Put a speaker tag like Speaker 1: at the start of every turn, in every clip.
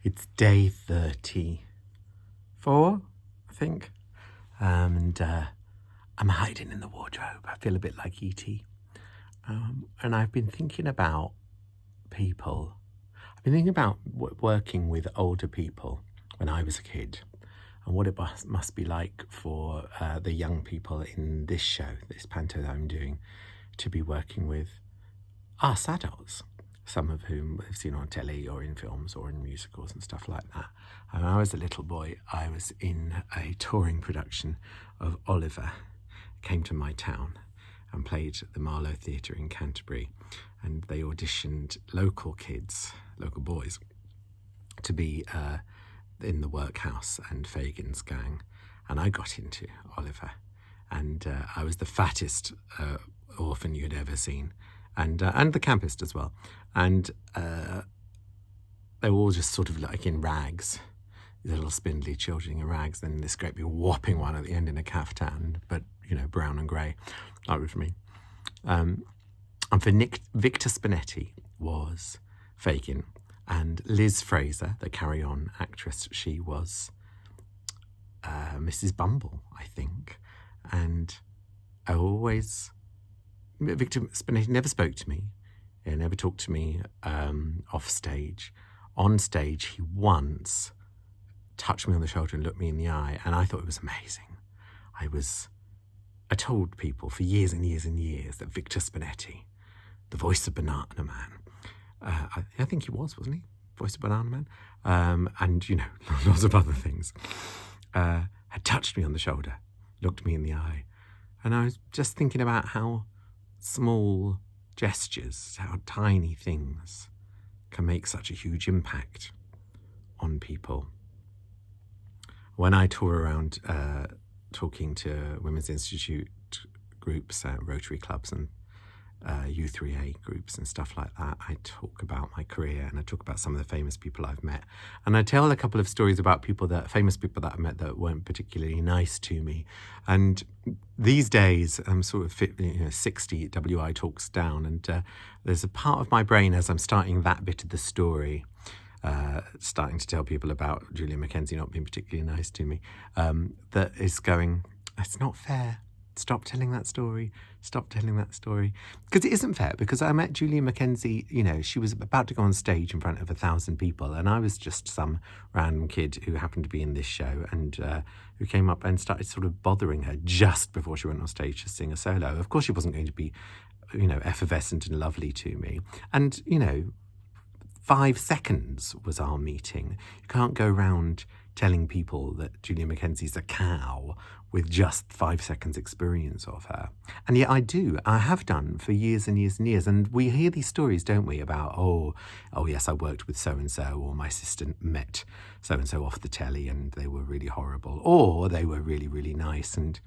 Speaker 1: It's day 34, I think. And I'm hiding in the wardrobe. I feel a bit like E.T. And I've been thinking about people. I've been thinking about working with older people when I was a kid and what it must be like for the young people in this show, this panto that I'm doing, to be working with us adults, some of whom we've seen on telly or in films or in musicals and stuff like that. And when I was a little boy, I was in a touring production of Oliver. Came to my town and played at the Marlow Theatre in Canterbury, and they auditioned local kids, local boys, to be in the workhouse and Fagin's gang, and I got into Oliver, and I was the fattest orphan you'd ever seen, and the campest as well, and they were all just sort of like in rags, these little spindly children in rags, then this great big whopping one at the end in a caftan, but brown and grey. That was me. And for Victor Spinetti was Fagin, and Liz Fraser, the Carry On actress, she was Mrs. Bumble, I think. And Victor Spinetti never spoke to me. He never talked to me off stage. On stage, he once touched me on the shoulder and looked me in the eye, and I thought it was amazing. I told people for years and years and years that Victor Spinetti, the voice of Banana Man, I think he wasn't he? Voice of Banana Man, and lots of other things, had touched me on the shoulder, looked me in the eye, and I was just thinking about how small gestures, how tiny things can make such a huge impact on people. When I tour around talking to Women's Institute groups, Rotary clubs and U3A groups and stuff like that, I talk about my career and I talk about some of the famous people I've met. And I tell a couple of stories about famous people that I met that weren't particularly nice to me. And these days, I'm sort of 60 WI talks down, and there's a part of my brain as I'm starting that bit of the story, starting to tell people about Julia Mackenzie not being particularly nice to me, that is going, it's not fair. Stop telling that story. Stop telling that story. Because it isn't fair, because I met Julia Mackenzie, she was about to go on stage in front of 1,000 people, and I was just some random kid who happened to be in this show and who came up and started sort of bothering her just before she went on stage to sing a solo. Of course she wasn't going to be, effervescent and lovely to me. And, 5 seconds was our meeting. You can't go around telling people that Julia Mackenzie's a cow with just 5 seconds experience of her. And yet I have done for years and years and years. And we hear these stories, don't we, about, oh yes, I worked with so-and-so, or my sister met so-and-so off the telly and they were really horrible, or they were really, really nice. And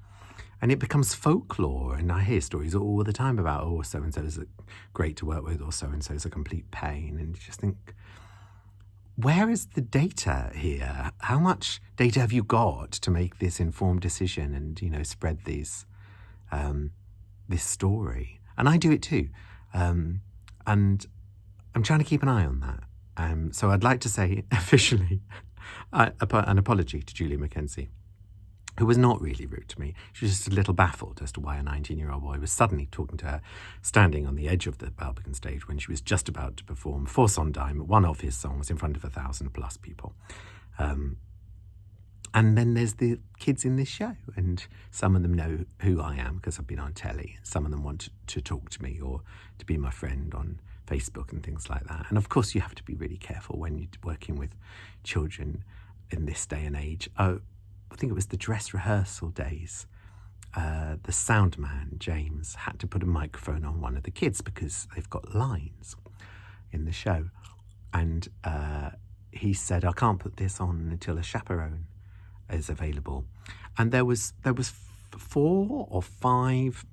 Speaker 1: it becomes folklore. And I hear stories all the time about, so-and-so is great to work with, or so-and-so is a complete pain. And you just think, where is the data here? How much data have you got to make this informed decision and, spread this story? And I do it too. And I'm trying to keep an eye on that. So I'd like to say officially an apology to Julia Mackenzie, who was not really rude to me. She was just a little baffled as to why a 19-year-old boy was suddenly talking to her, standing on the edge of the Barbican stage when she was just about to perform For Sondheim, one of his songs, in front of 1,000+ people. And then there's the kids in this show, and some of them know who I am because I've been on telly. Some of them want to talk to me or to be my friend on Facebook and things like that. And of course you have to be really careful when you're working with children in this day and age. I think it was the dress rehearsal days. The sound man, James, had to put a microphone on one of the kids because they've got lines in the show. And he said, I can't put this on until a chaperone is available. And there was 4 or 5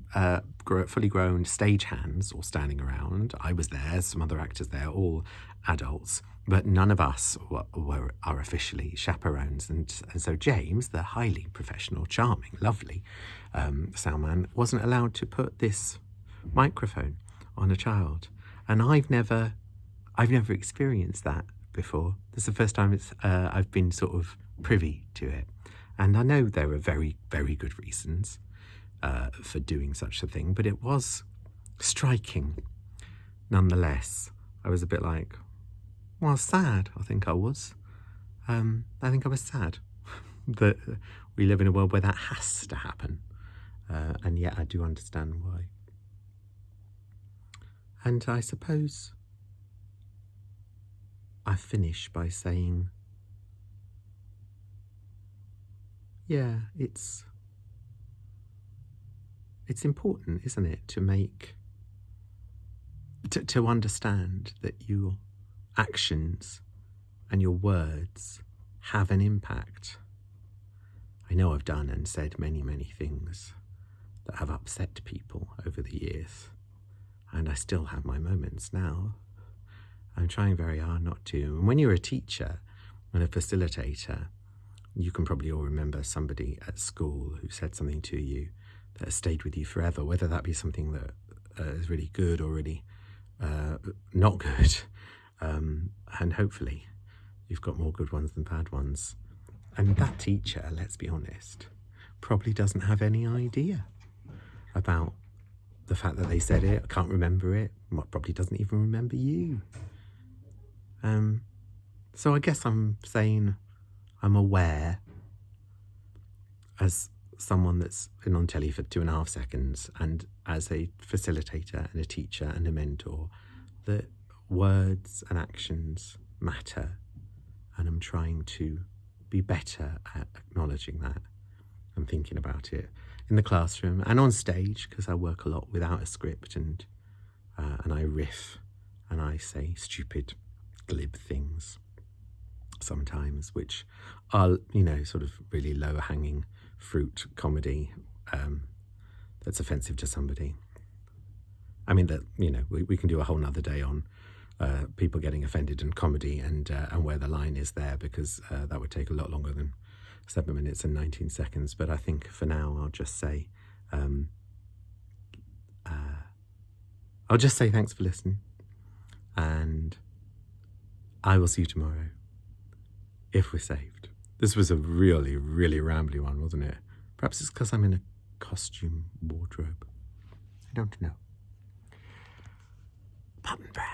Speaker 1: fully grown stagehands all standing around. I was there, some other actors there, all adults, but none of us are officially chaperones. And so James, the highly professional, charming, lovely sound man, wasn't allowed to put this microphone on a child. And I've never experienced that before. This is the first time I've been sort of privy to it. And I know there are very, very good reasons for doing such a thing, but it was striking nonetheless. I was a bit like, well, sad, I think I was. I think I was sad that we live in a world where that has to happen. And yet I do understand why. And I suppose I finish by saying, yeah, it's important, isn't it, to understand that your actions and your words have an impact. I know I've done and said many, many things that have upset people over the years, and I still have my moments now. I'm trying very hard not to. And when you're a teacher and a facilitator, you can probably all remember somebody at school who said something to you that has stayed with you forever, whether that be something that is really good or really not good. And hopefully you've got more good ones than bad ones. And that teacher, let's be honest, probably doesn't have any idea about the fact that they said it, can't remember it, probably doesn't even remember you. So I guess I'm saying I'm aware, as someone that's been on telly for 2.5 seconds and as a facilitator and a teacher and a mentor, that words and actions matter, and I'm trying to be better at acknowledging that and thinking about it in the classroom and on stage, because I work a lot without a script, and I riff and I say stupid, glib things sometimes, which are, sort of really low-hanging fruit comedy that's offensive to somebody. I mean, that, we can do a whole nother day on people getting offended in comedy and where the line is there, because that would take a lot longer than 7 minutes and 19 seconds. But I think for now I'll just say thanks for listening, and I will see you tomorrow if we're saved. This was a really, really rambly one, wasn't it? Perhaps it's because I'm in a costume wardrobe. I don't know. Button bread.